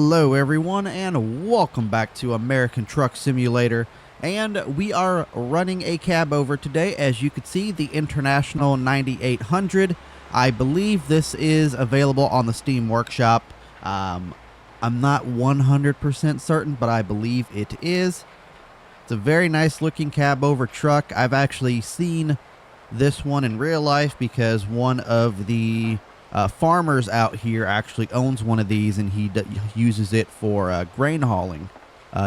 Hello everyone and welcome back to American Truck Simulator, and we are running a cab over today. As you can see, the International 9800. I believe this is available on the Steam Workshop. I'm not 100% certain, but I believe it is. It's a very nice looking cab over truck. I've actually seen this one in real life because one of the farmers out here actually owns one of these, and he uses it for grain hauling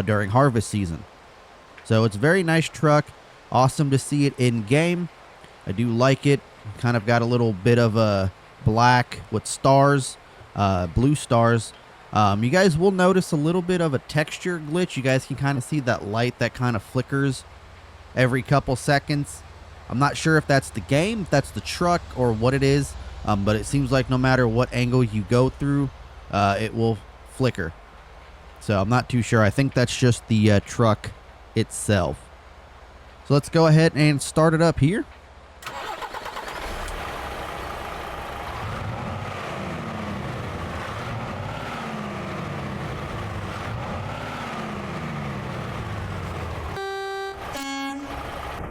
during harvest season. So it's a very nice truck. Awesome to see it in game. I do like it. Kind of got a little bit of a black with stars, blue stars. You guys will notice a little bit of a texture glitch. You guys can kind of see that light that kind of flickers every couple seconds. I'm not sure if that's the game, if that's the truck, or what it is. But it seems like no matter what angle you go through, it will flicker. So I'm not too sure. I think that's just the truck itself. So let's go ahead and start it up here.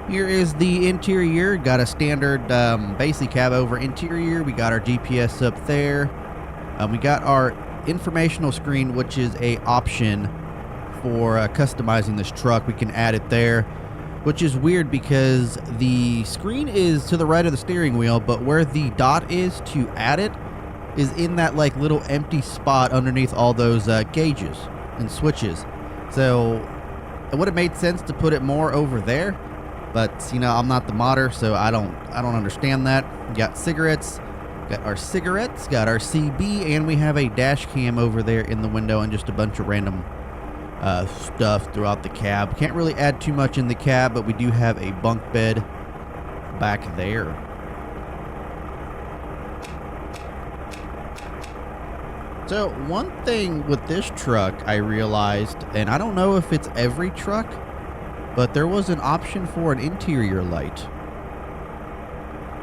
Here is the interior. Got a standard basic cab over interior. We got our GPS up there. We got our informational screen, which is a option for customizing this truck. We can add it there, which is weird because the screen is to the right of the steering wheel, but where the dot is to add it is in that like little empty spot underneath all those gauges and switches. So it would have made sense to put it more over there. But, you know, I'm not the modder, so I don't understand that. We got cigarettes, got our CB, and we have a dash cam over there in the window and just a bunch of random stuff throughout the cab. Can't really add too much in the cab, but we do have a bunk bed back there. So one thing with this truck I realized, and I don't know if it's every truck, but there was an option for an interior light.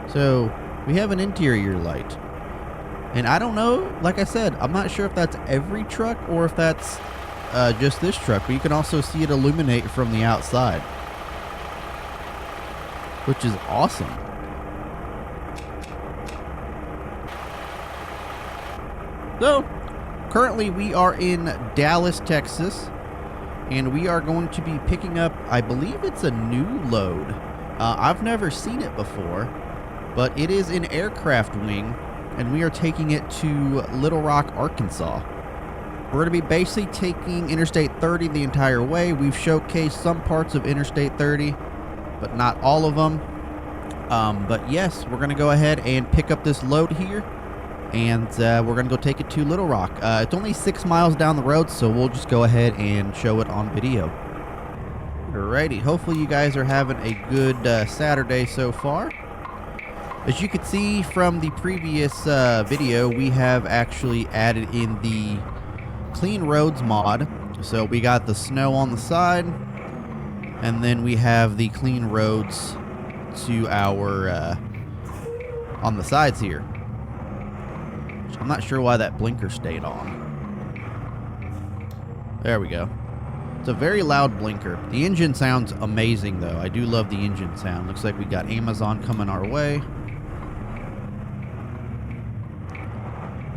So we have an interior light, and I don't know, like I said, I'm not sure if that's every truck or if that's just this truck, but you can also see it illuminate from the outside, which is awesome. So currently we are in Dallas, Texas, and we are going to be picking up, I believe it's a new load. I've never seen it before, but it is an aircraft wing, and we are taking it to Little Rock, Arkansas. We're going to be basically taking Interstate 30 the entire way. We've showcased some parts of Interstate 30, but not all of them. But yes, we're going to go ahead and pick up this load here, and we're going to go take it to Little Rock. It's only 6 miles down the road, so we'll just go ahead and show it on video. Alrighty, hopefully you guys are having a good Saturday so far. As you can see from the previous video, we have actually added in the Clean Roads mod. So we got the snow on the side, and then we have the clean roads to our on the sides here. I'm not sure why that blinker stayed on. There we go. It's a very loud blinker. The engine sounds amazing, though. I do love the engine sound. Looks like we got Amazon coming our way.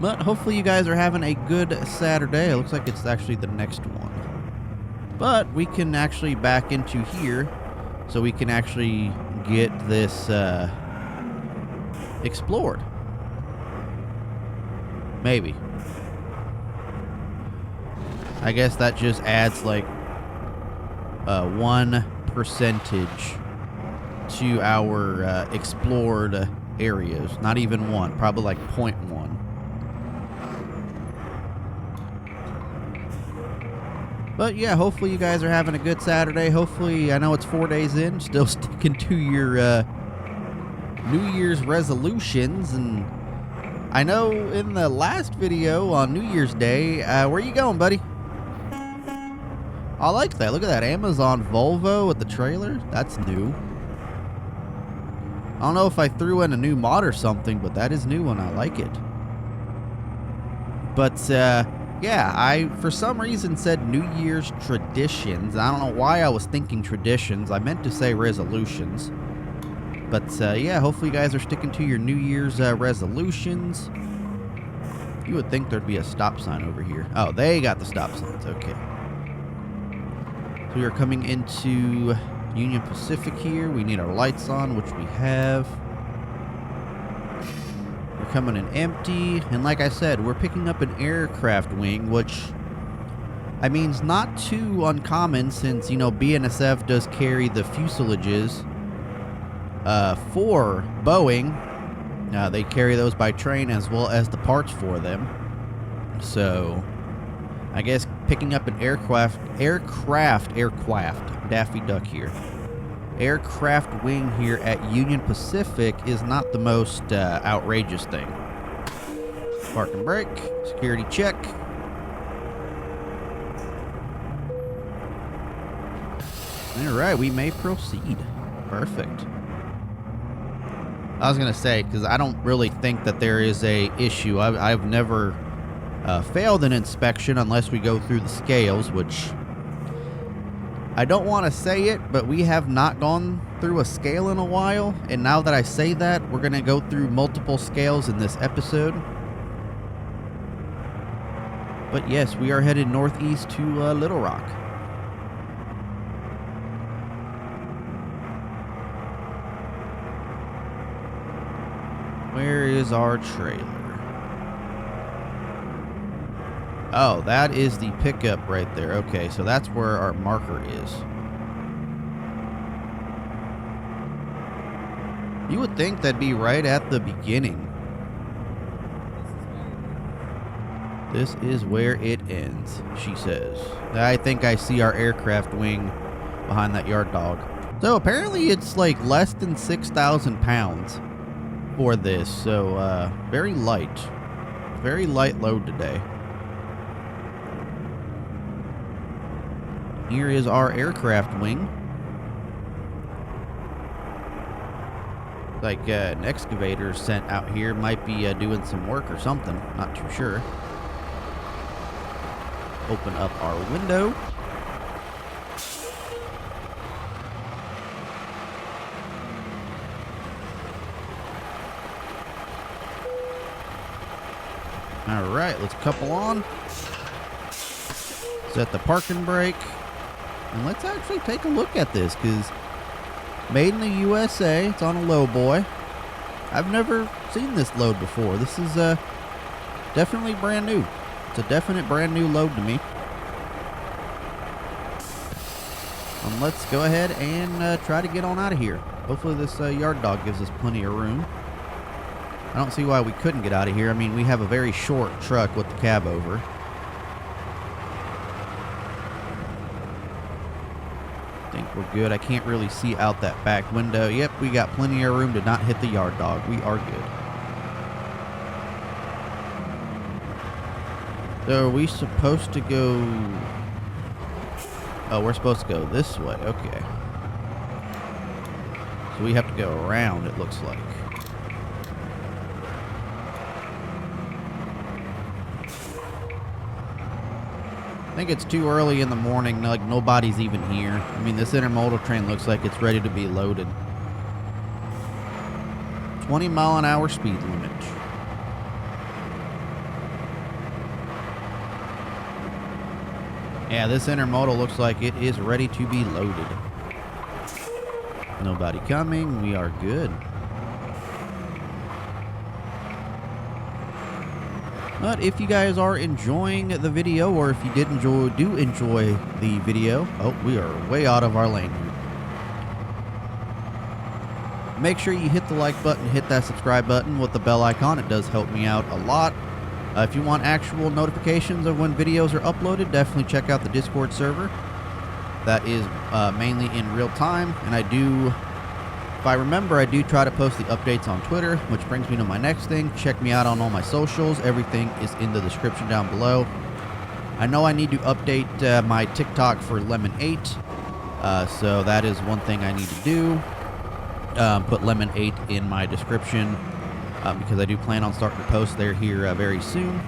But hopefully you guys are having a good Saturday. It looks like it's actually the next one. But we can actually back into here, so we can actually get this explored. Maybe. I guess that just adds like 1% to our explored areas. Not even 1, probably like 0.1. But yeah, hopefully you guys are having a good Saturday. Hopefully, I know it's 4 days in, still sticking to your New Year's resolutions. And I know in the last video on New Year's Day, where are you going, buddy? I like that. Look at that Amazon Volvo with the trailer. That's new. I don't know if I threw in a new mod or something, but that is new and I like it. But Yeah, I, for some reason, said New Year's traditions. I don't know why I was thinking traditions. I meant to say resolutions. But, yeah, hopefully you guys are sticking to your New Year's resolutions. You would think there'd be a stop sign over here. Oh, they got the stop signs. Okay. So we are coming into Union Pacific here. We need our lights on, which we have. We're coming in empty. And like I said, we're picking up an aircraft wing, which, I mean, is not too uncommon since, you know, BNSF does carry the fuselages for Boeing. They carry those by train as well as the parts for them. So, I guess picking up an aircraft, Daffy Duck here. Aircraft wing here at Union Pacific is not the most outrageous thing. Park and brake, security check. All right, we may proceed. Perfect. I was going to say, because I don't really think that there is a issue. I've never failed an inspection unless we go through the scales, which I don't want to say it, but we have not gone through a scale in a while. And now that I say that, we're going to go through multiple scales in this episode. But yes, we are headed northeast to Little Rock. Where is our trailer? Oh, that is the pickup right there. Okay, so that's where our marker is. You would think that'd be right at the beginning. This is where it ends, she says. I think I see our aircraft wing behind that yard dog. So apparently it's like less than 6,000 pounds for this. So very light. Very light load today. Here is our aircraft wing. Like an excavator sent out here. Might be doing some work or something. Not too sure. Open up our window. All right, let's couple on. Set the parking brake. And let's actually take a look at this, because made in the USA. It's on a low boy. I've never seen this load before. This is definitely brand new. It's a definite brand new load to me. Let's go ahead and try to get on out of here. Hopefully this yard dog gives us plenty of room. I don't see why we couldn't get out of here. I mean, we have a very short truck with the cab over. I think we're good. I can't really see out that back window. Yep, we got plenty of room to not hit the yard dog. We are good. So are we supposed to go... Oh, we're supposed to go this way. Okay. So we have to go around, it looks like. I think it's too early in the morning, like nobody's even here. I mean, this intermodal train looks like it's ready to be loaded. 20-mile-an-hour speed limit. Yeah, this intermodal looks like it is ready to be loaded. Nobody coming. We are good. But if you guys are enjoying the video, or if you do enjoy the video, oh, we are way out of our lane here. Make sure you hit the like button, hit that subscribe button with the bell icon. It does help me out a lot. If you want actual notifications of when videos are uploaded, definitely check out the Discord server. That is mainly in real time, and if I remember, I do try to post the updates on Twitter, which brings me to my next thing. Check me out on all my socials. Everything is in the description down below. I know I need to update my TikTok for Lemon 8, so that is one thing I need to do. Put Lemon 8 in my description, because I do plan on starting to post there here very soon.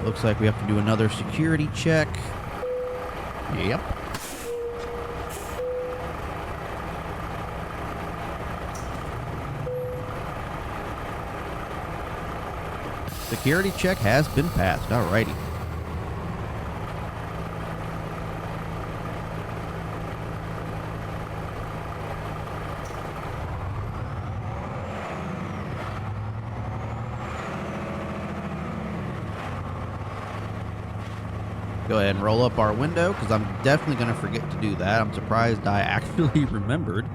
Looks like we have to do another security check. Yep. Security check has been passed. Alrighty. Go ahead and roll up our window, because I'm definitely going to forget to do that. I'm surprised I actually remembered.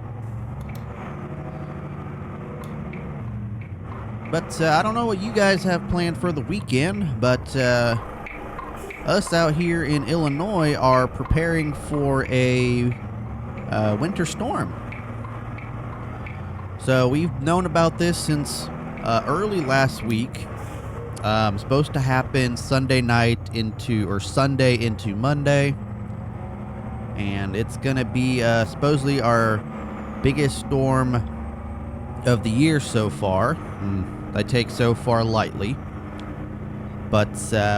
But I don't know what you guys have planned for the weekend, but us out here in Illinois are preparing for a winter storm. So we've known about this since early last week. Supposed to happen Sunday night or Sunday into Monday, and it's gonna be supposedly our biggest storm of the year so far. I take so far lightly, but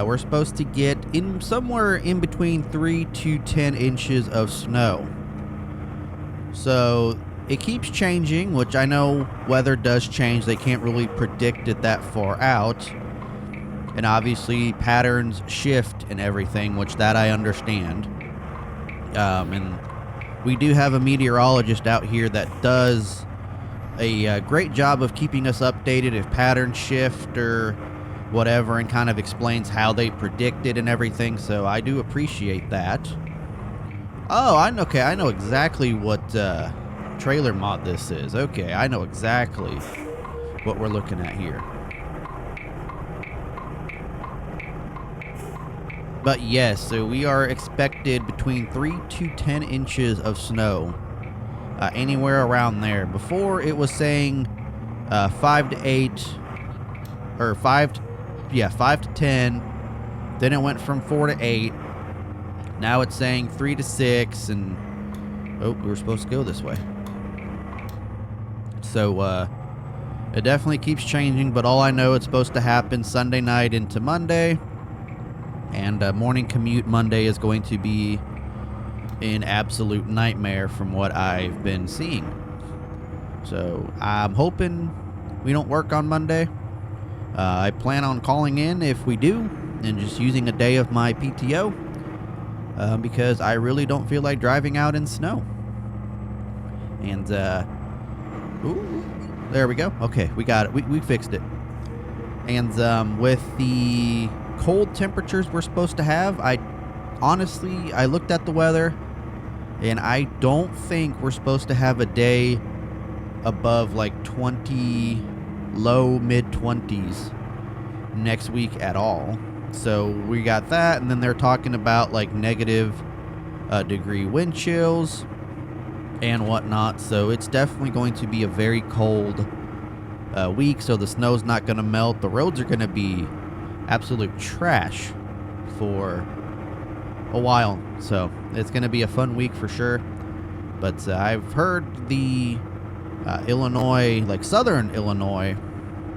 we're supposed to get somewhere in between 3 to 10 inches of snow. So it keeps changing, which I know weather does change. They can't really predict it that far out. And obviously patterns shift and everything, which that I understand. And we do have a meteorologist out here that does a great job of keeping us updated if patterns shift or whatever, and kind of explains how they predict it and everything. So I do appreciate that. Oh, I know exactly what trailer mod this is. Okay, I know exactly what we're looking at here. But yes, so we are expected between 3 to 10 inches of snow, anywhere around there. Before it was saying 5 to 8, or 5 to 10. Then it went from 4 to 8. Now it's saying 3 to 6, and oh, we were supposed to go this way. So it definitely keeps changing, but all I know, it's supposed to happen Sunday night into Monday. And morning commute Monday is going to be an absolute nightmare from what I've been seeing. So I'm hoping we don't work on Monday. I plan on calling in if we do, and just using a day of my PTO, because I really don't feel like driving out in snow. And ooh, there we go. Okay, we got it. We fixed it. And with the cold temperatures we're supposed to have, I looked at the weather, and I don't think we're supposed to have a day above like 20, low mid 20s next week at all. So we got that, and then they're talking about like negative degree wind chills and whatnot. So it's definitely going to be a very cold week. So the snow's not going to melt. The roads are going to be absolute trash for a while. So it's going to be a fun week for sure. But I've heard the Illinois, like southern Illinois,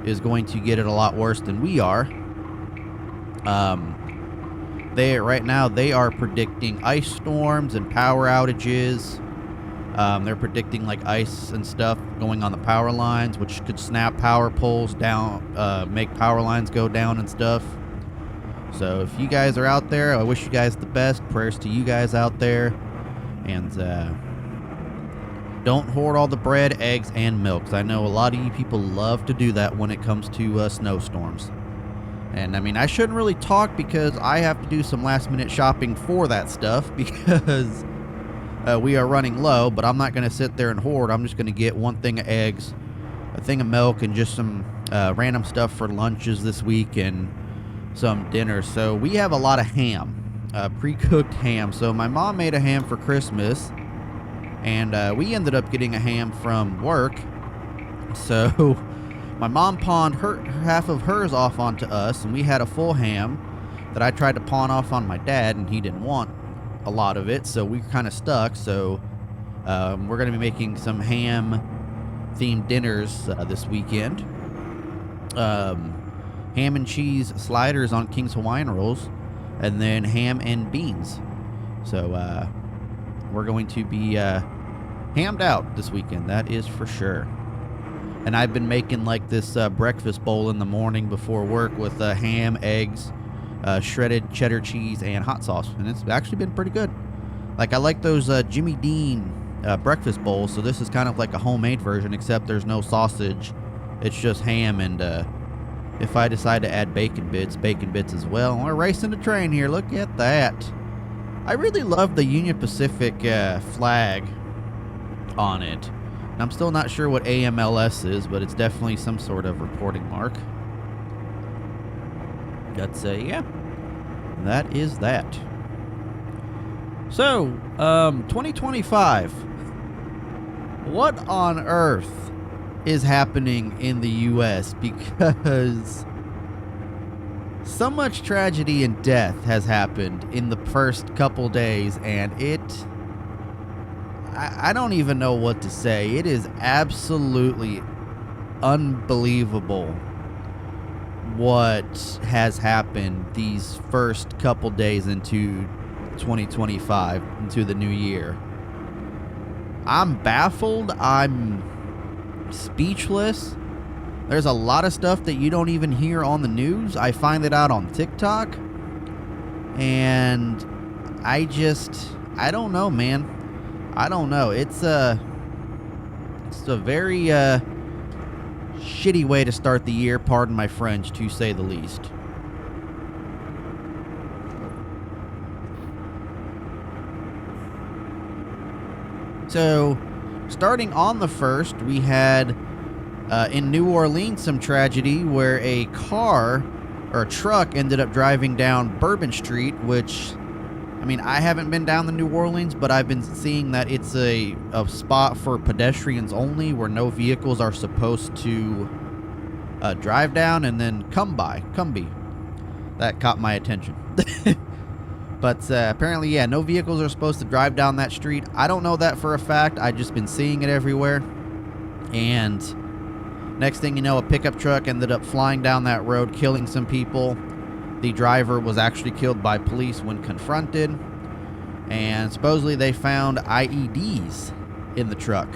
is going to get it a lot worse than we are. Right now they are predicting ice storms and power outages. They're predicting like ice and stuff going on the power lines, which could snap power poles down, make power lines go down and stuff. So if you guys are out there, I wish you guys the best. Prayers to you guys out there. And don't hoard all the bread, eggs, and milk, 'cause I know a lot of you people love to do that when it comes to snowstorms. And I mean, I shouldn't really talk because I have to do some last minute shopping for that stuff because we are running low, but I'm not going to sit there and hoard. I'm just going to get one thing of eggs, a thing of milk, and just some random stuff for lunches this week and some dinners. So we have a lot of ham, pre-cooked ham. So my mom made a ham for Christmas, and we ended up getting a ham from work. So my mom pawned half of hers off onto us, and we had a full ham that I tried to pawn off on my dad, and he didn't want a lot of it, so we kind of stuck. So we're going to be making some ham themed dinners this weekend. ham and cheese sliders on King's Hawaiian rolls, and then ham and beans. So we're going to be hammed out this weekend, that is for sure. And I've been making like this breakfast bowl in the morning before work with ham, eggs, shredded cheddar cheese, and hot sauce, and it's actually been pretty good. Like, I like those Jimmy Dean breakfast bowls, so this is kind of like a homemade version, except there's no sausage. It's just ham, and if I decide to add bacon bits as well. We're racing the train here. Look at that. I really love the Union Pacific flag on it. And I'm still not sure what AMLS is, but it's definitely some sort of reporting mark. Let's say, yeah, that is that. So, 2025. What on earth is happening in the U.S.? Because so much tragedy and death has happened in the first couple days, and I don't even know what to say. It is absolutely unbelievable what has happened these first couple days into 2025, into the new year. I'm baffled. I'm speechless. There's a lot of stuff that you don't even hear on the news. I find it out on TikTok, and I don't know, man. I don't know. It's a very shitty way to start the year, pardon my French, to say the least. So, starting on the 1st, we had in New Orleans some tragedy where a car or a truck ended up driving down Bourbon Street, which, I mean, I haven't been down to New Orleans, but I've been seeing that it's a spot for pedestrians only, where no vehicles are supposed to drive down and then come be. That caught my attention. But apparently, yeah, no vehicles are supposed to drive down that street. I don't know that for a fact. I've just been seeing it everywhere. And next thing you know, a pickup truck ended up flying down that road, killing some people. The driver was actually killed by police when confronted. And supposedly they found IEDs in the truck.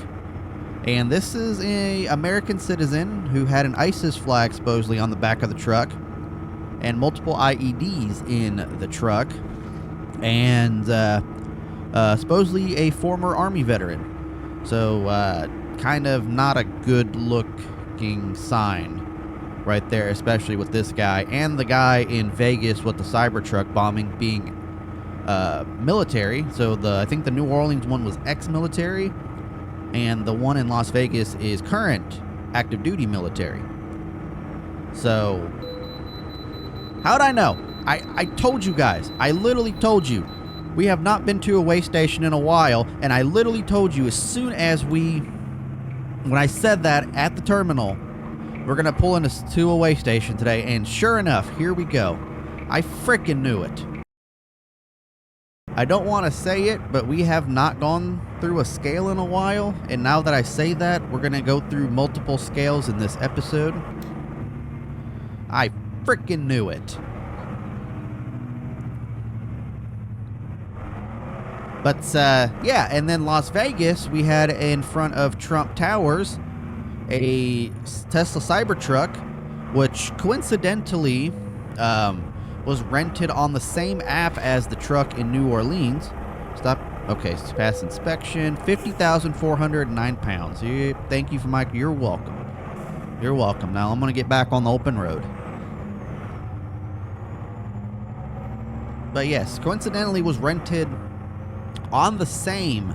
And this is an American citizen who had an ISIS flag supposedly on the back of the truck, and multiple IEDs in the truck. And supposedly a former Army veteran. So kind of not a good looking sign right there, especially with this guy and the guy in Vegas with the Cybertruck bombing being military. So I think the New Orleans one was ex-military, and the one in Las Vegas is current active duty military. So how'd I know? I told you guys. I literally told you. We have not been to a way station in a while, and I literally told you as soon as when I said that at the terminal, we're going to pull into a way station today, and sure enough, here we go. I freaking knew it. I don't want to say it, but we have not gone through a scale in a while, and now that I say that, we're going to go through multiple scales in this episode. I freaking knew it. But, yeah, and then Las Vegas, we had in front of Trump Towers a Tesla Cybertruck, which coincidentally was rented on the same app as the truck in New Orleans. Okay, it's past inspection. 50,409 pounds. Thank you for you're welcome. You're welcome. Now I'm going to get back on the open road. But yes, coincidentally was rented on the same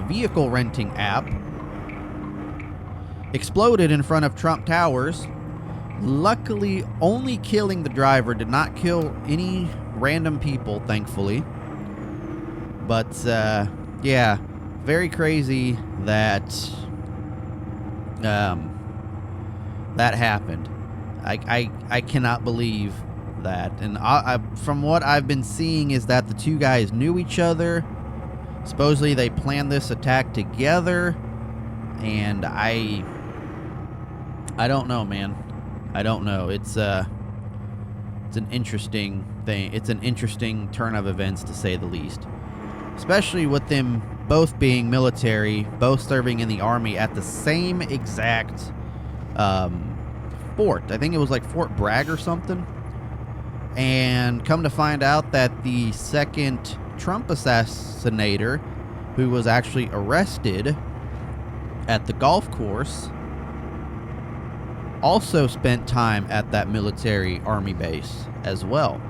vehicle renting app. Exploded in front of Trump Towers. Luckily, only killing the driver. Did not kill any random people, thankfully. But, yeah, very crazy that that happened. I cannot believe that. And from what I've been seeing is that the two guys knew each other. Supposedly they planned this attack together. And I don't know, man. I don't know. It's an interesting thing. It's an interesting turn of events, to say the least. Especially with them both being military, both serving in the Army at the same exact fort. I think it was like Fort Bragg or something. And come to find out that the second Trump assassinator, who was actually arrested at the golf course, also spent time at that military Army base as well.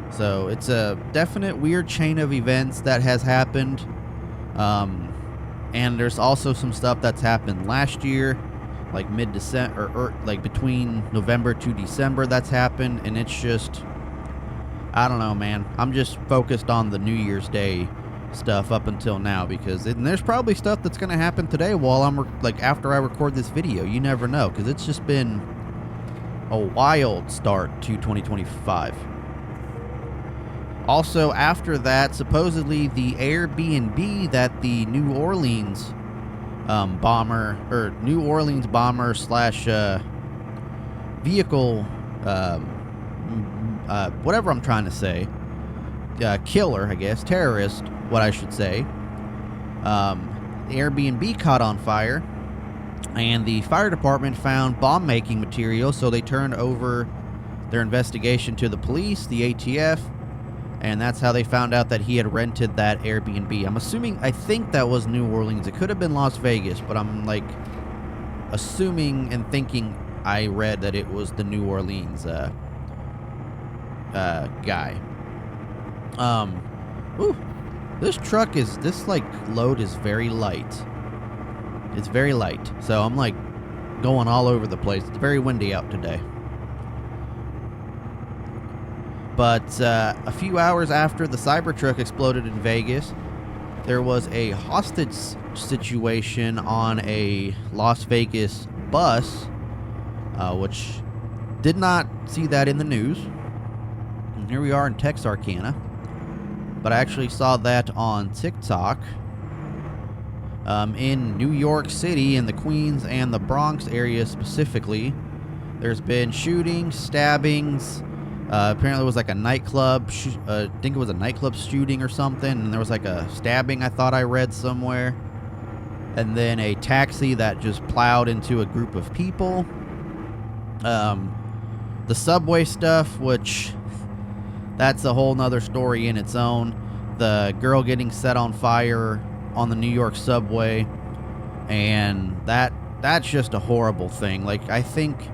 So it's a definite weird chain of events that has happened. And there's also some stuff that's happened last year, like mid-December, or like between November to December that's happened. And it's just, I don't know, man. I'm just focused on the New Year's Day stuff up until now, because there's probably stuff that's going to happen today while I'm after I record this video. You never know, because it's just been a wild start to 2025. Also, after that, supposedly the Airbnb that the New Orleans bomber slash vehicle, whatever I'm trying to say, killer, I guess, terrorist, what I should say. The Airbnb caught on fire, and the fire department found bomb-making material, so they turned over their investigation to the police, the ATF, and that's how they found out that he had rented that Airbnb. I think that was New Orleans. It could have been Las Vegas, but I'm assuming and thinking I read that it was the New Orleans guy. This load is very light. It's very light, so I'm going all over the place. It's very windy out today. But a few hours after the Cybertruck exploded in Vegas, there was a hostage situation on a Las Vegas bus, which did not see that in the news. And here we are in Texarkana. But I actually saw that on TikTok. In New York City, in the Queens and the Bronx area specifically, there's been shootings, stabbings. Apparently it was a nightclub, I think it was a nightclub shooting or something, and there was a stabbing I thought I read somewhere. And then a taxi that just plowed into a group of people. The subway stuff, which that's a whole nother story in its own. The girl getting set on fire on the New York subway, and that's just a horrible thing. I think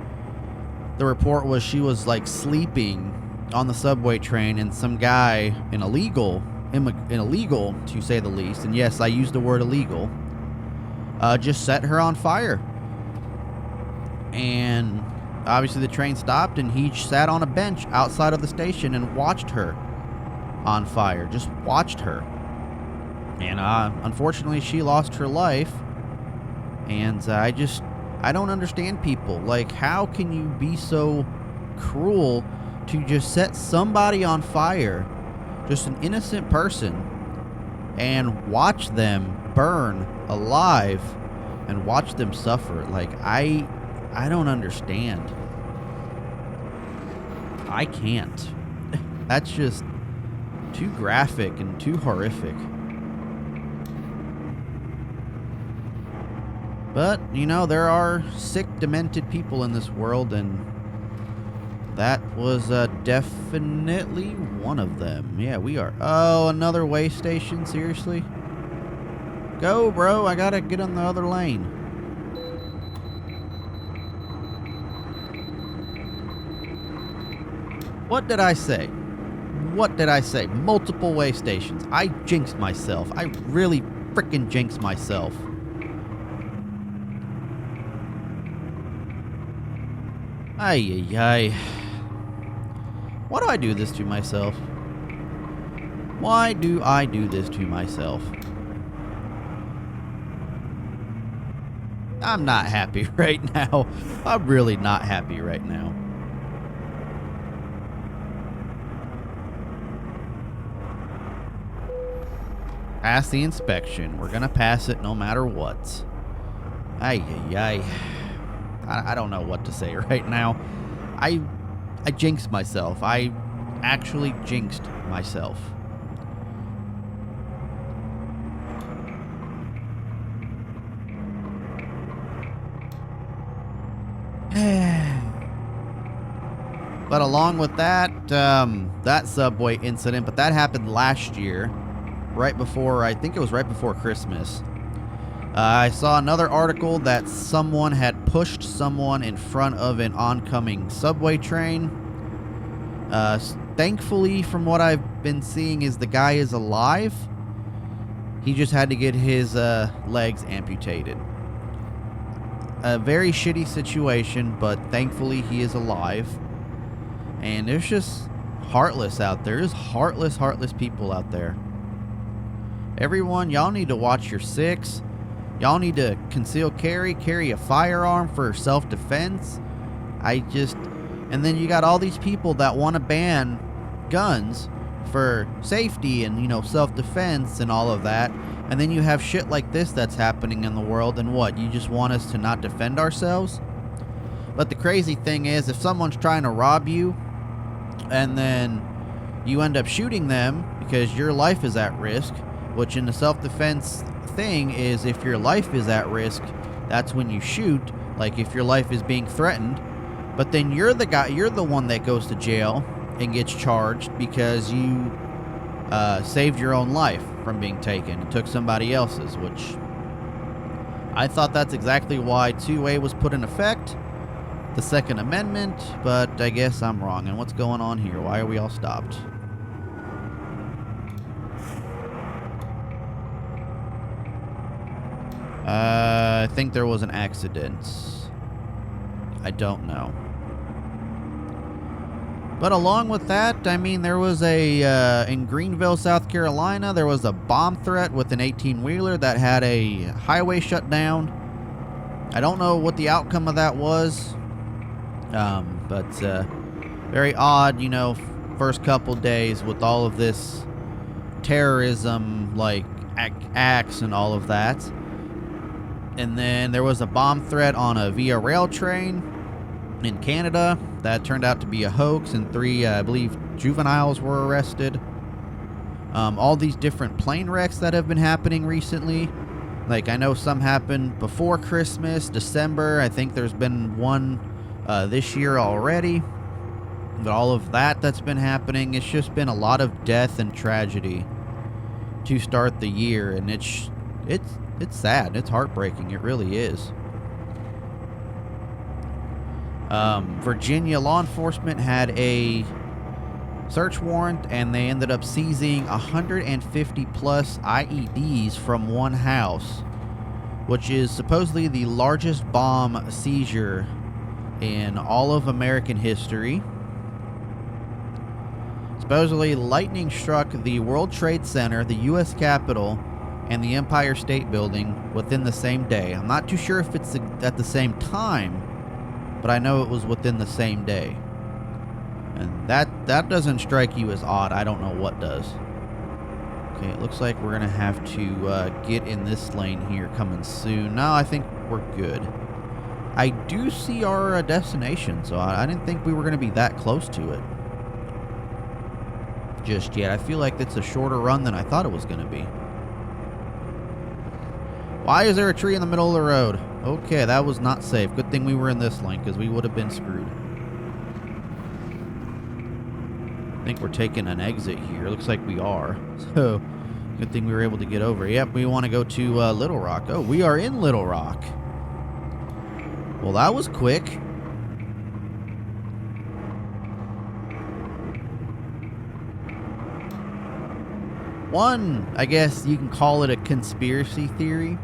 the report was she was sleeping on the subway train, and some guy, an illegal to say the least, and yes, I used the word illegal, just set her on fire. And obviously the train stopped, and he sat on a bench outside of the station and watched her on fire. Just watched her. And unfortunately she lost her life. And I don't understand people. How can you be so cruel to just set somebody on fire, just an innocent person, and watch them burn alive and watch them suffer? I don't understand. I can't. That's just too graphic and too horrific. But, there are sick, demented people in this world, and that was definitely one of them. Yeah, we are. Oh, another way station? Seriously? Go, bro. I gotta get on the other lane. What did I say? What did I say? Multiple way stations. I jinxed myself. I really frickin' jinxed myself. Ay, ay, ay. Why do I do this to myself? Why do I do this to myself? I'm not happy right now. I'm really not happy right now. Pass the inspection. We're gonna pass it no matter what. Ay, ay, ay. I don't know what to say right now. I jinxed myself. I actually jinxed myself. But along with that, that subway incident, but that happened last year, right before, I think it was right before Christmas. I saw another article that someone had pushed someone in front of an oncoming subway train. Thankfully, from what I've been seeing, is the guy is alive. He just had to get his legs amputated. A very shitty situation, but thankfully he is alive. And there's just heartless out there. There's heartless people out there. Everyone, y'all need to watch your six. Y'all need to conceal carry a firearm for self-defense. And then you got all these people that want to ban guns for safety and, you know, self-defense and all of that. And then you have shit like this that's happening in the world, and what? You just want us to not defend ourselves? But the crazy thing is, if someone's trying to rob you, and then you end up shooting them because your life is at risk, which in the self-defense thing is, if your life is at risk, that's when you shoot, like if your life is being threatened. But then you're the one that goes to jail and gets charged because you saved your own life from being taken and took somebody else's, which I thought that's exactly why 2A was put in effect, the Second Amendment, but I guess I'm wrong. And what's going on here? Why are we all stopped? I think there was an accident. I don't know. But along with that, I mean, there was in Greenville, South Carolina, there was a bomb threat with an 18-wheeler that had a highway shut down. I don't know what the outcome of that was. But very odd, you know, first couple days with all of this terrorism, like acts and all of that. And then there was a bomb threat on a Via Rail train in Canada that turned out to be a hoax, and 3, I believe, juveniles were arrested. All these different plane wrecks that have been happening recently. Like, I know some happened before Christmas, December. I think there's been one this year already. But all of that's been happening. It's just been a lot of death and tragedy to start the year, and it's sad. It's heartbreaking. It really is. Virginia law enforcement had a search warrant, and they ended up seizing 150 plus IEDs from one house, which is supposedly the largest bomb seizure in all of American history. Supposedly, lightning struck the World Trade Center, the U.S. Capitol, and the Empire State Building within the same day. I'm not too sure if it's at the same time, but I know it was within the same day. And that doesn't strike you as odd. I don't know what does. Okay, it looks like we're going to have to get in this lane here coming soon. No, I think we're good. I do see our destination, so I didn't think we were going to be that close to it just yet. I feel like it's a shorter run than I thought it was going to be. Why is there a tree in the middle of the road? Okay, that was not safe. Good thing we were in this lane, because we would have been screwed. I think we're taking an exit here. Looks like we are. So, good thing we were able to get over. Yep, we want to go to Little Rock. Oh, we are in Little Rock. Well, that was quick. One, I guess you can call it a conspiracy theory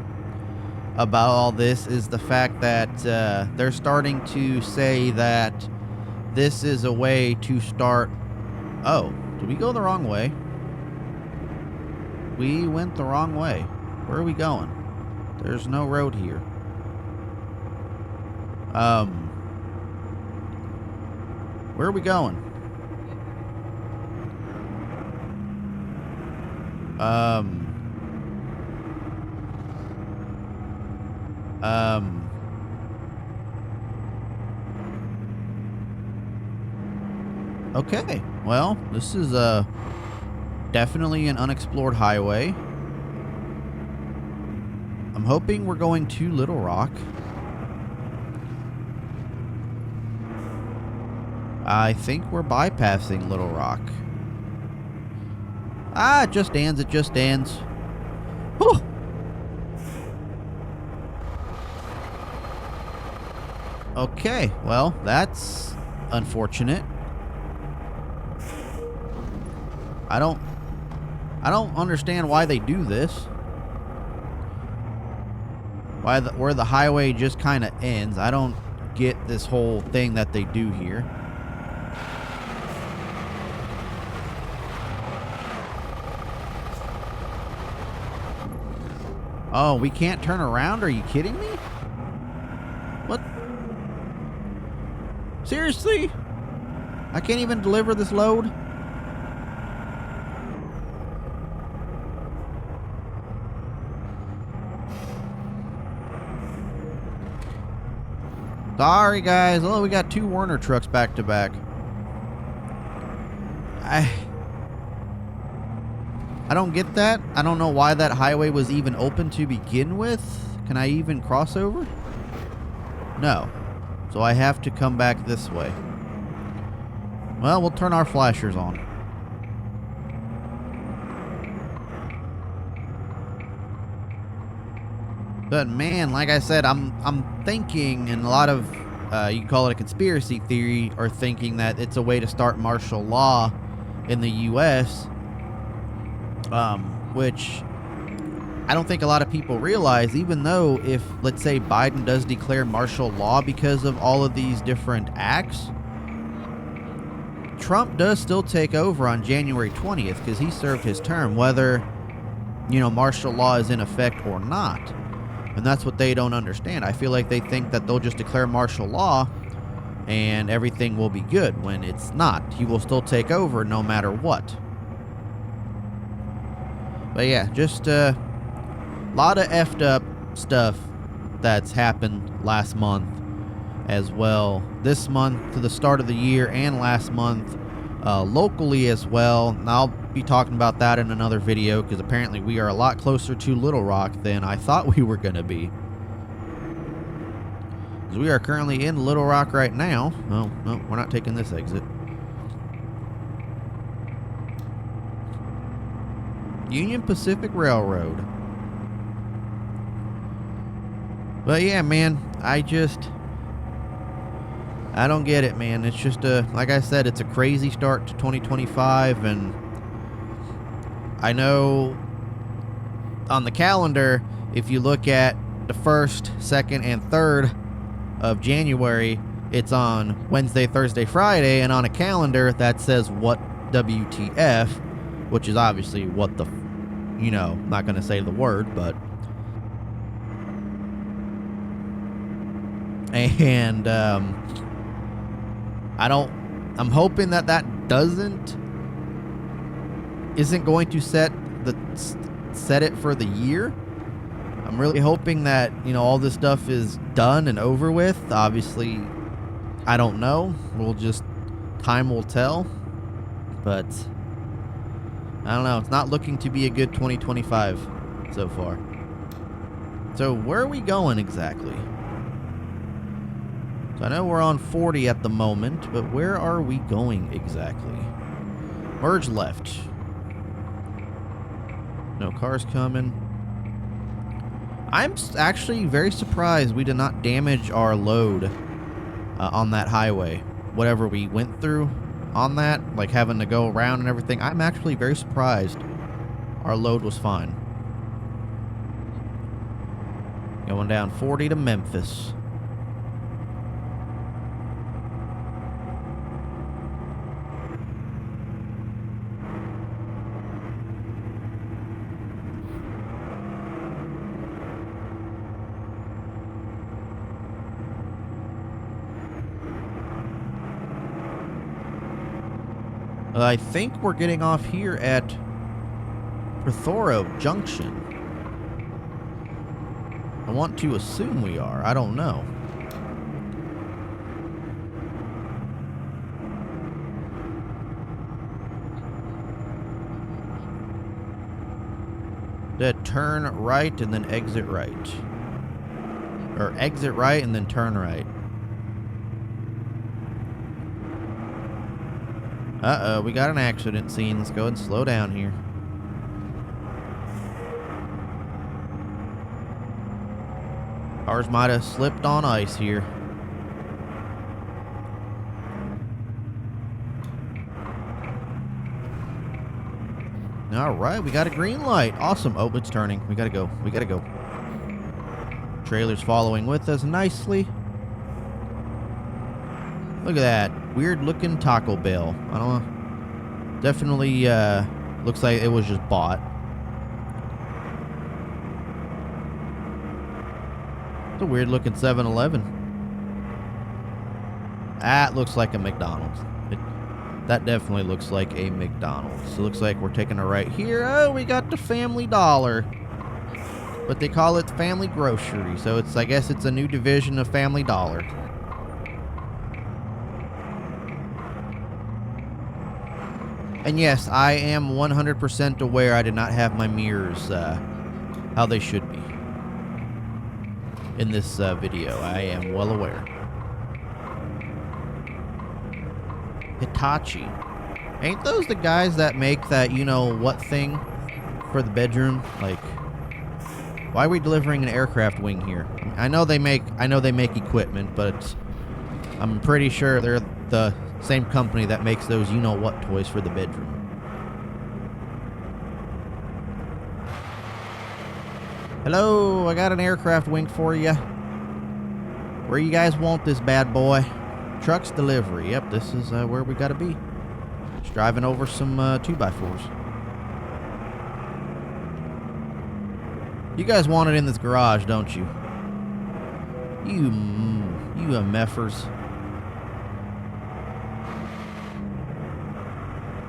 about all this, is the fact that they're starting to say that this is a way to start... Oh, did we go the wrong way? We went the wrong way. Where are we going? There's no road here. Where are we going? Okay, well, this is definitely an unexplored highway. I'm hoping we're going to Little Rock. I think we're bypassing Little Rock. Ah, it just stands. It just stands. Whew. Okay, well, that's unfortunate. I don't understand why they do this. Where the highway just kind of ends. I don't get this whole thing that they do here. Oh, we can't turn around? Are you kidding me? What? Seriously? I can't even deliver this load? Sorry, guys. Oh, we got 2 Werner trucks back to back. I don't get that. I don't know why that highway was even open to begin with. Can I even cross over? No. So I have to come back this way. Well, we'll turn our flashers on. But man, like I said, I'm thinking, and a lot of you can call it a conspiracy theory, are thinking that it's a way to start martial law in the U.S., which I don't think a lot of people realize. Even though if, let's say, Biden does declare martial law because of all of these different acts, Trump does still take over on January 20th because he served his term, whether, you know, martial law is in effect or not. And that's what they don't understand. I feel like they think that they'll just declare martial law and everything will be good, when it's not. He will still take over no matter what. But yeah, just a lot of effed up stuff that's happened last month as well. This month to the start of the year, and last month locally as well. And I'll be talking about that in another video, because apparently we are a lot closer to Little Rock than I thought we were going to be. Because we are currently in Little Rock right now. Oh, no, we're not taking this exit. Union Pacific Railroad. But yeah, man, I don't get it, man. It's just like I said, it's a crazy start to 2025, and I know on the calendar, if you look at the 1st, 2nd, and 3rd of January, it's on Wednesday, Thursday, Friday, and on a calendar that says what WTF, which is obviously what the, you know, I'm not going to say the word, but. And I'm hoping that isn't going to set it for the year. I'm really hoping that, you know, all this stuff is done and over with. Obviously, I don't know. Time will tell. But I don't know. It's not looking to be a good 2025 so far. So where are we going exactly? So I know we're on 40 at the moment, but where are we going exactly? Merge left. No cars coming. I'm actually very surprised we did not damage our load on that highway. Whatever we went through on that, like having to go around and everything, I'm actually very surprised our load was fine. Going down 40 to Memphis. I think we're getting off here at Prethoro Junction. I want to assume we are. I don't know. Turn right and then exit right. Or exit right and then turn right. Uh-oh, we got an accident scene. Let's go and slow down here. Ours might have slipped on ice here. All right, we got a green light. Awesome. Oh, it's turning. We gotta go. We gotta go. Trailer's following with us nicely. Look at that. Weird looking Taco Bell. I don't know. Definitely looks like it was just bought. It's a weird looking 7-Eleven. That looks like a McDonald's. That definitely looks like a McDonald's. It looks like we're taking a right here. Oh, we got the Family Dollar. But they call it Family Grocery. So it's, I guess it's a new division of Family Dollar. And yes, I am 100% aware I did not have my mirrors how they should be in this video. I am well aware. Hitachi. Ain't those the guys that make that you-know-what thing for the bedroom? Like, why are we delivering an aircraft wing here? I know they make equipment, but I'm pretty sure they're the same company that makes those you-know-what toys for the bedroom. Hello, I got an aircraft wing for you. Where you guys want this bad boy? Trucks delivery. Yep, this is where we gotta be. Just driving over some 2x4s. You guys want it in this garage, don't you? You meffers.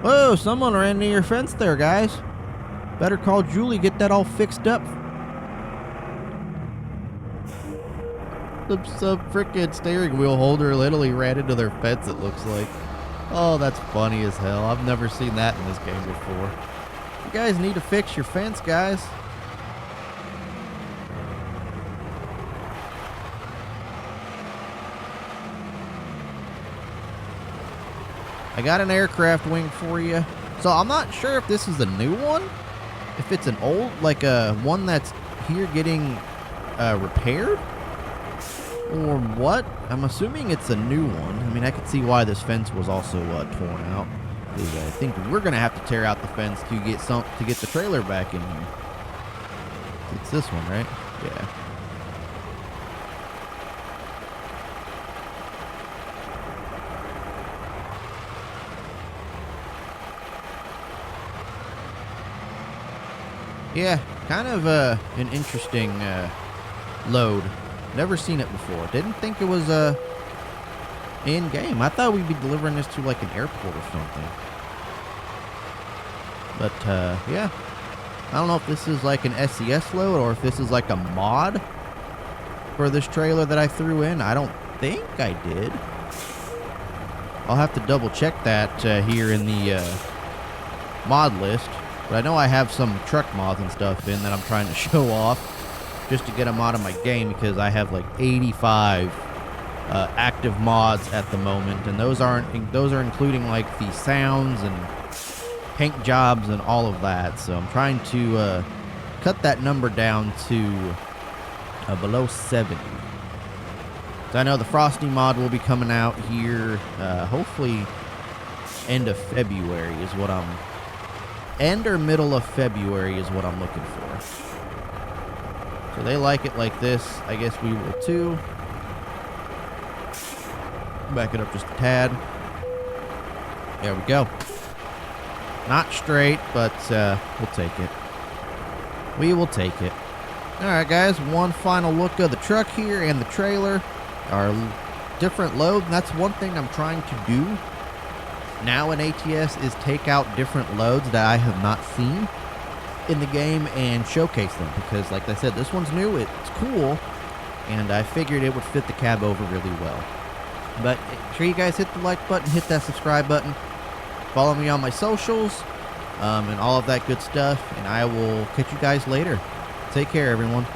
Whoa, someone ran near your fence there, guys. Better call Julie, get that all fixed up. The frickin' steering wheel holder literally ran into their fence, it looks like. Oh, that's funny as hell. I've never seen that in this game before. You guys need to fix your fence, guys. I got an aircraft wing for you. So I'm not sure if this is a new one. If it's an old, like a one that's here getting repaired. Or what? I'm assuming it's a new one. I mean, I could see why this fence was also torn out. I think we're gonna have to tear out the fence to get the trailer back in here. It's this one, right? Yeah. Yeah, kind of an interesting load. Never seen it before. Didn't think it was in game. I thought we'd be delivering this to like an airport or something. But yeah, I don't know if this is like an SCS load or if this is like a mod for this trailer that I threw in. I don't think I did. I'll have to double check that here in the mod list. But I know I have some truck mods and stuff in that I'm trying to show off. Just to get them out of my game because I have like 85 active mods at the moment, and those are including like the sounds and paint jobs and all of that. So I'm trying to cut that number down to below 70. So I know the Frosty mod will be coming out here hopefully end of February is what I'm end or middle of February is what I'm looking for. So they like it like this. I guess we will too. Back it up just a tad. There we go. Not straight, but we'll take it. We will take it. Alright guys, one final look of the truck here and the trailer. Our different loads, and that's one thing I'm trying to do now in ATS is take out different loads that I have not seen in the game and showcase them, because like I said, this one's new, it's cool, and I figured it would fit the cab over really well. But make sure you guys hit the like button, hit that subscribe button, follow me on my socials, and all of that good stuff. And I will catch you guys later. Take care, everyone.